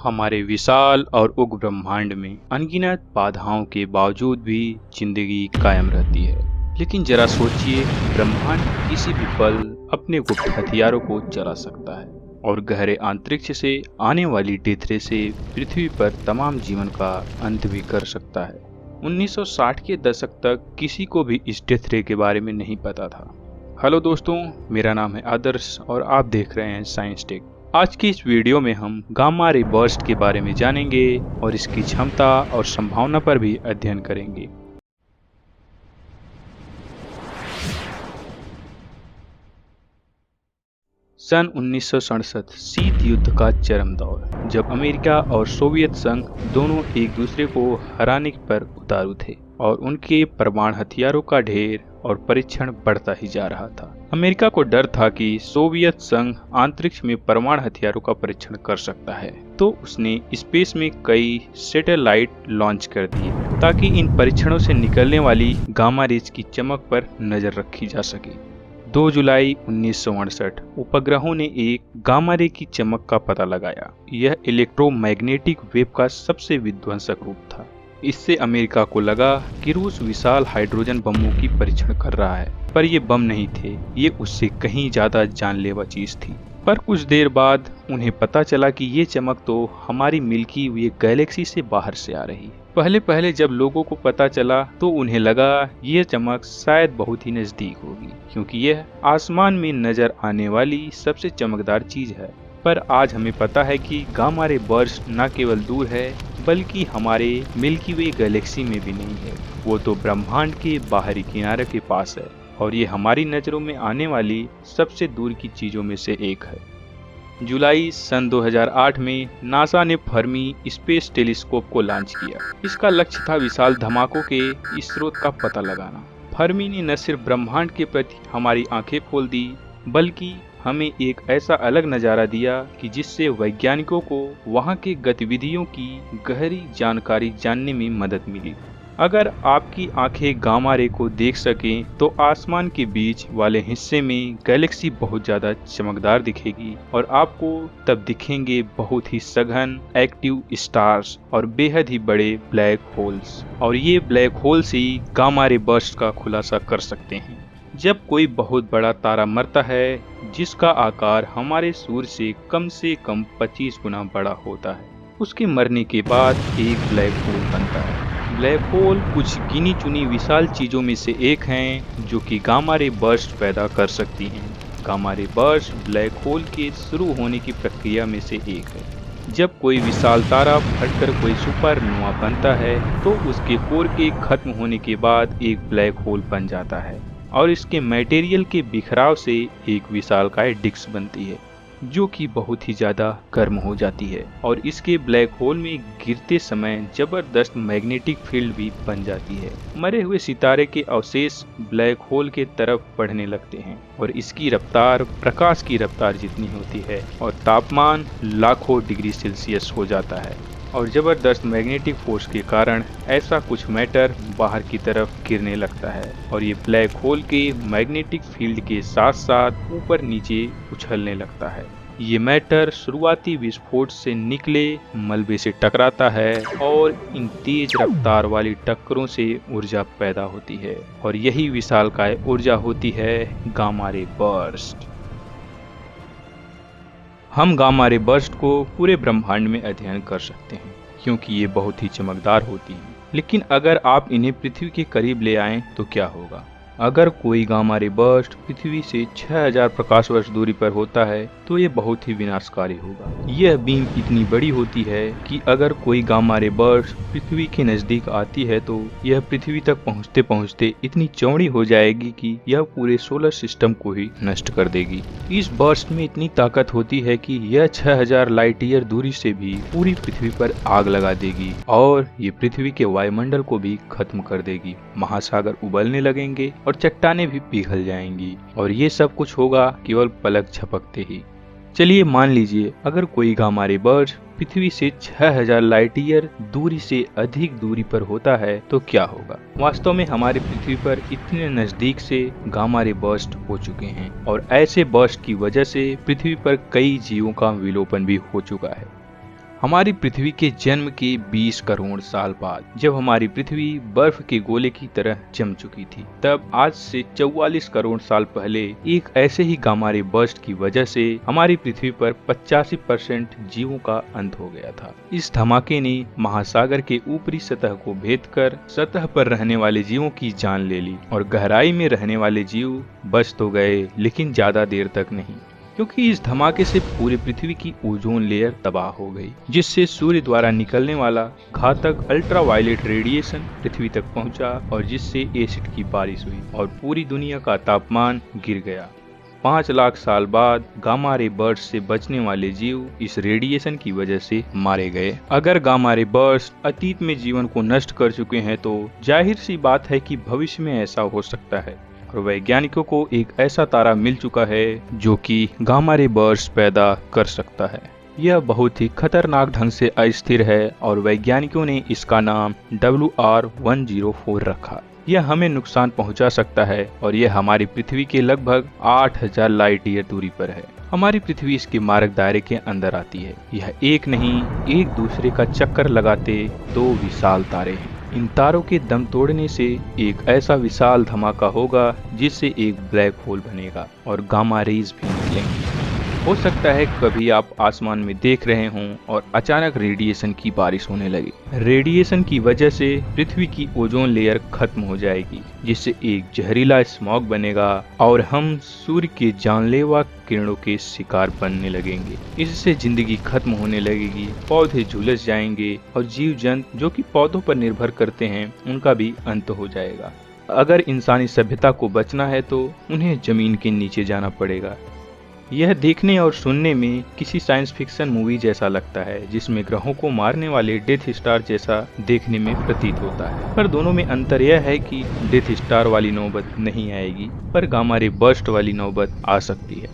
हमारे विशाल और उग्र ब्रह्मांड में अनगिनत बाधाओं के बावजूद भी जिंदगी कायम रहती है। लेकिन जरा सोचिए, ब्रह्मांड किसी भी पल अपने गुप्त हथियारों को चला सकता है और गहरे अंतरिक्ष से आने वाली डेथ रे से पृथ्वी पर तमाम जीवन का अंत भी कर सकता है। 1960 के दशक तक किसी को भी इस डेथ रे के बारे में नहीं पता था। हेलो दोस्तों, मेरा नाम है आदर्श और आप देख रहे हैं साइंस टेक। आज की इस वीडियो में हम गामा रे बर्स्ट के बारे में जानेंगे और इसकी क्षमता और संभावना पर भी अध्ययन करेंगे। सन 1967 शीत युद्ध का चरम दौर, जब अमेरिका और सोवियत संघ दोनों एक दूसरे को हराने पर उतारू थे और उनके परमाणु हथियारों का ढेर और परीक्षण बढ़ता ही जा रहा था। अमेरिका को डर था कि सोवियत संघ अंतरिक्ष में परमाणु हथियारों का परीक्षण कर सकता है, तो उसने स्पेस में कई सैटेलाइट लॉन्च कर दिए ताकि इन परीक्षणों से निकलने वाली गामा रेज की चमक पर नजर रखी जा सके। 2 जुलाई 1968 उपग्रहों ने एक गामा रे की चमक का पता लगाया। यह इलेक्ट्रोमैग्नेटिक वेव का सबसे विध्वंसक रूप था। इससे अमेरिका को लगा कि रूस विशाल हाइड्रोजन बमों की परीक्षण कर रहा है, पर ये बम नहीं थे, ये उससे कहीं ज्यादा जानलेवा चीज थी। पर कुछ देर बाद उन्हें पता चला कि ये चमक तो हमारी मिल्की वे गैलेक्सी से बाहर से आ रही है। पहले पहले जब लोगों को पता चला तो उन्हें लगा ये चमक शायद बहुत ही नजदीक होगी, क्योंकि यह आसमान में नजर आने वाली सबसे चमकदार चीज है। पर आज हमें पता है कि गामा रे बर्स्ट न केवल दूर है, बल्कि हमारे मिल्की वे गैलेक्सी में भी नहीं है, वो तो ब्रह्मांड के बाहरी किनारे के पास है और ये हमारी नजरों में आने वाली सबसे दूर की चीजों में से एक है। जुलाई सन 2008 में नासा ने फर्मी स्पेस टेलीस्कोप को लॉन्च किया। इसका लक्ष्य था विशाल धमाकों के स्रोत का पता लगाना। फर्मी ने न सिर्फ ब्रह्मांड के प्रति हमारी आंखें खोल दी, बल्कि हमें एक ऐसा अलग नज़ारा दिया कि जिससे वैज्ञानिकों को वहां के गतिविधियों की गहरी जानकारी जानने में मदद मिली। अगर आपकी आंखें गामा रे को देख सकें तो आसमान के बीच वाले हिस्से में गैलेक्सी बहुत ज़्यादा चमकदार दिखेगी और आपको तब दिखेंगे बहुत ही सघन एक्टिव स्टार्स और बेहद ही बड़े ब्लैक होल्स, और ये ब्लैक होल्स ही गामा रे बर्स्ट का खुलासा कर सकते हैं। जब कोई बहुत बड़ा तारा मरता है जिसका आकार हमारे सूर्य से कम 25 गुना बड़ा होता है, उसके मरने के बाद एक ब्लैक होल बनता है। ब्लैक होल कुछ गिनी चुनी विशाल चीजों में से एक हैं जो कि गामा रे बर्स्ट पैदा कर सकती हैं। Gamma ray burst black hole के शुरू होने की प्रक्रिया में से एक है। जब कोई विशाल तारा फटकर कोई सुपरनोवा बनता है तो उसके कोर के खत्म होने के बाद एक ब्लैक होल बन जाता है और इसके मटेरियल के बिखराव से एक विशालकाय डिस्क बनती है जो कि बहुत ही ज़्यादा गर्म हो जाती है, और इसके ब्लैक होल में गिरते समय जबरदस्त मैग्नेटिक फील्ड भी बन जाती है। मरे हुए सितारे के अवशेष ब्लैक होल के तरफ बढ़ने लगते हैं और इसकी रफ्तार प्रकाश की रफ्तार जितनी होती है और तापमान लाखों डिग्री सेल्सियस हो जाता है, और जबरदस्त मैग्नेटिक फोर्स के कारण ऐसा कुछ मैटर बाहर की तरफ गिरने लगता है और ये ब्लैक होल के मैग्नेटिक फील्ड के साथ साथ ऊपर नीचे उछलने लगता है। ये मैटर शुरुआती विस्फोट से निकले मलबे से टकराता है और इन तेज रफ्तार वाली टक्करों से ऊर्जा पैदा होती है, और यही विशालकाय ऊर्जा होती है गामा रे बर्स्ट। हम गामा रे बर्स्ट को पूरे ब्रह्मांड में अध्ययन कर सकते हैं क्योंकि ये बहुत ही चमकदार होती हैं। लेकिन अगर आप इन्हें पृथ्वी के करीब ले आएं तो क्या होगा? अगर कोई गामा रे बर्स्ट पृथ्वी से 6000 प्रकाश वर्ष दूरी पर होता है तो ये बहुत ही विनाशकारी होगा। यह बीम इतनी बड़ी होती है कि अगर कोई गामा रे बर्स्ट पृथ्वी के नजदीक आती है तो यह पृथ्वी तक पहुंचते पहुंचते इतनी चौड़ी हो जाएगी कि यह पूरे सोलर सिस्टम को ही नष्ट कर देगी। इस बर्स्ट में इतनी ताकत होती है कि यह 6000 लाइट ईयर दूरी से भी पूरी पृथ्वी पर आग लगा देगी और ये पृथ्वी के वायुमंडल को भी खत्म कर देगी। महासागर उबलने लगेंगे और चट्टानें भी पिघल जाएंगी, और ये सब कुछ होगा केवल पलक झपकते ही। चलिए मान लीजिए अगर कोई गामा रे बर्स्ट पृथ्वी से 6000 लाइट ईयर दूरी से अधिक दूरी पर होता है तो क्या होगा? वास्तव में हमारी पृथ्वी पर इतने नजदीक से गामा रे बर्स्ट हो चुके हैं और ऐसे बर्स्ट की वजह से पृथ्वी पर कई जीवों का विलोपन भी हो चुका है। हमारी पृथ्वी के जन्म के 20 करोड़ साल बाद जब हमारी पृथ्वी बर्फ के गोले की तरह जम चुकी थी, तब आज से 44 करोड़ साल पहले एक ऐसे ही गामा रे बर्स्ट की वजह से हमारी पृथ्वी पर 85% जीवों का अंत हो गया था। इस धमाके ने महासागर के ऊपरी सतह को भेद कर सतह पर रहने वाले जीवों की जान ले ली और गहराई में रहने वाले जीव बच तो गए, लेकिन ज्यादा देर तक नहीं, क्योंकि इस धमाके से पूरी पृथ्वी की ओजोन लेयर तबाह हो गई, जिससे सूर्य द्वारा निकलने वाला घातक अल्ट्रावायलेट रेडिएशन पृथ्वी तक पहुंचा और जिससे एसिड की बारिश हुई और पूरी दुनिया का तापमान गिर गया। 5 लाख साल बाद गामा रे बर्स्ट से बचने वाले जीव इस रेडिएशन की वजह से मारे गए। अगर गामा रे बर्स्ट अतीत में जीवन को नष्ट कर चुके हैं तो जाहिर सी बात है कि भविष्य में ऐसा हो सकता है और वैज्ञानिकों को एक ऐसा तारा मिल चुका है जो कि गामा रे बर्स्ट पैदा कर सकता है। यह बहुत ही खतरनाक ढंग से अस्थिर है और वैज्ञानिकों ने इसका नाम WR104 रखा। यह हमें नुकसान पहुंचा सकता है और यह हमारी पृथ्वी के लगभग 8000 लाइट ईयर दूरी पर है। हमारी पृथ्वी इसके मारक दायरे के अंदर आती है। यह एक नहीं, एक दूसरे का चक्कर लगाते 2 विशाल तारे हैं। इन तारों के दम तोड़ने से एक ऐसा विशाल धमाका होगा जिससे एक ब्लैक होल बनेगा और गामा रेज भी निकलेंगी। हो सकता है कभी आप आसमान में देख रहे हों और अचानक रेडिएशन की बारिश होने लगे। रेडिएशन की वजह से पृथ्वी की ओजोन लेयर खत्म हो जाएगी, जिससे एक जहरीला स्मॉग बनेगा और हम सूर्य के जानलेवा किरणों के शिकार बनने लगेंगे। इससे जिंदगी खत्म होने लगेगी, पौधे झुलस जाएंगे और जीव जंतु जो कि पौधों पर निर्भर करते हैं उनका भी अंत हो जाएगा। अगर इंसानी सभ्यता को बचना है तो उन्हें जमीन के नीचे जाना पड़ेगा। यह देखने और सुनने में किसी साइंस फिक्शन मूवी जैसा लगता है, जिसमें ग्रहों को मारने वाले डेथ स्टार जैसा देखने में प्रतीत होता है। पर दोनों में अंतर यह है कि डेथ स्टार वाली नौबत नहीं आएगी, पर गामा रे बर्स्ट वाली नौबत आ सकती है।